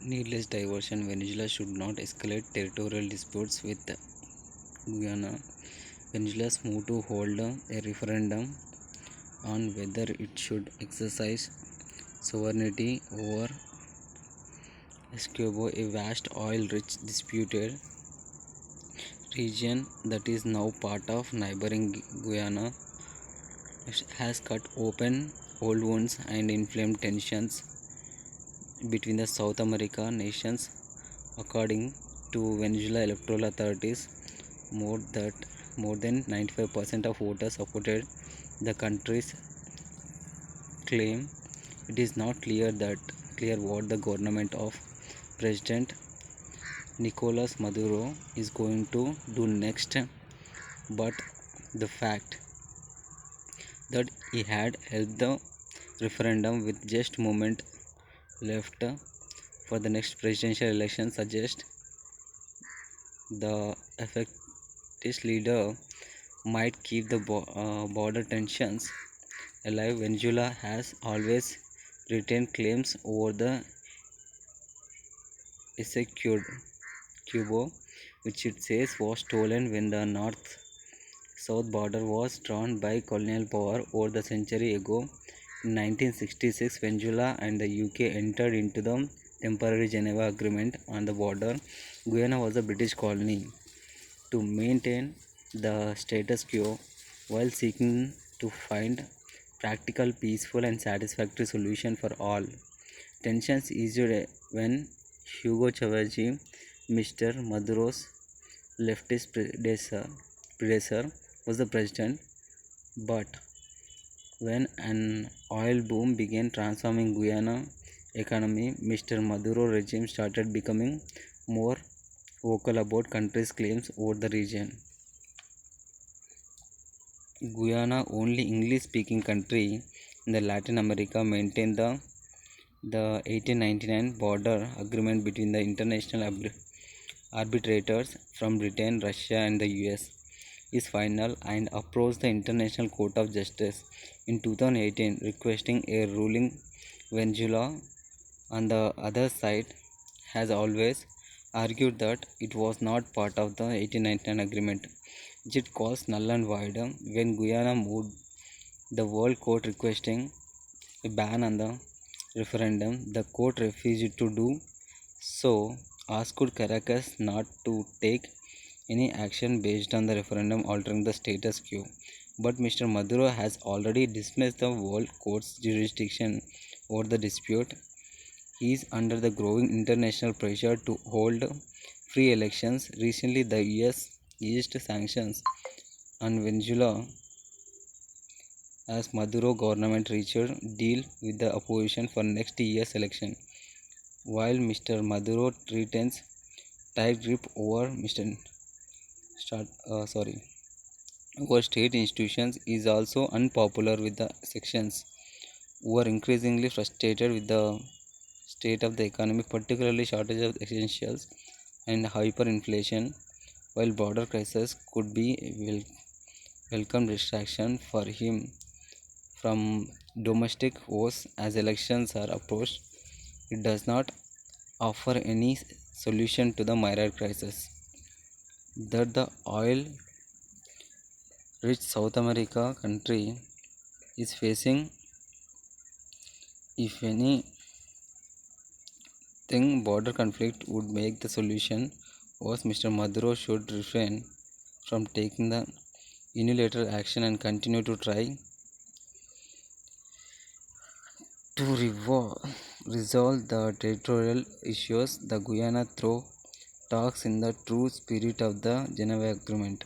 Needless diversion. Venezuela should not escalate territorial disputes with Guyana. Venezuela's move to hold a referendum on whether it should exercise sovereignty over Escobar, a vast oil-rich disputed region that is now part of neighboring Guyana, has cut open old wounds and inflamed tensions between the South America nations. According to Venezuela electoral authorities, more that more than 95% of voters supported the country's claim. It is not clear what the government of President Nicolas Maduro is going to do next, but the fact that he had helped the referendum with just moment left for the next presidential election suggests the effective leader might keep the border tensions alive. Venezuela has always retained claims over the Essequibo, which it says was stolen when the north-south border was drawn by colonial power over the century ago. In 1966, Venezuela and the UK entered into the temporary Geneva Agreement on the border. Guyana was a British colony. To maintain the status quo while seeking to find practical, peaceful, and satisfactory solution for all. Tensions eased when Hugo Chavez, Mr. Maduro's leftist predecessor, was the president, but when an oil boom began transforming Guyana economy, Mr. Maduro regime started becoming more vocal about country's claims over the region. Guyana, only English-speaking country in the Latin America, maintained the 1899 border agreement between the international arbitrators from Britain, Russia, and the US is final and approached the International Court of Justice in 2018 requesting a ruling. Venezuela, on the other side, has always argued that it was not part of the 1899 agreement, which it calls null and void. When Guyana moved the World Court requesting a ban on the referendum, the court refused to do so, asked Caracas not to take any action based on the referendum altering the status quo. But Mr. Maduro has already dismissed the World Court's jurisdiction over the dispute. He is under the growing international pressure to hold free elections. Recently, the US eased sanctions on Venezuela as Maduro government reached a deal with the opposition for next year's election. While Mr. Maduro retains tight grip over over state institutions, is also unpopular with the sections who are increasingly frustrated with the state of the economy, particularly shortage of essentials and hyperinflation. While border crisis could be a welcome distraction for him from domestic woes as elections are approached, it does not offer any solution to the migrant crisis that the oil rich South America country is facing. If anything, border conflict would make the solution worse. Mr. Maduro should refrain from taking the unilateral action and continue to try to resolve the territorial issues the Guyana through talks in the true spirit of the Geneva Agreement.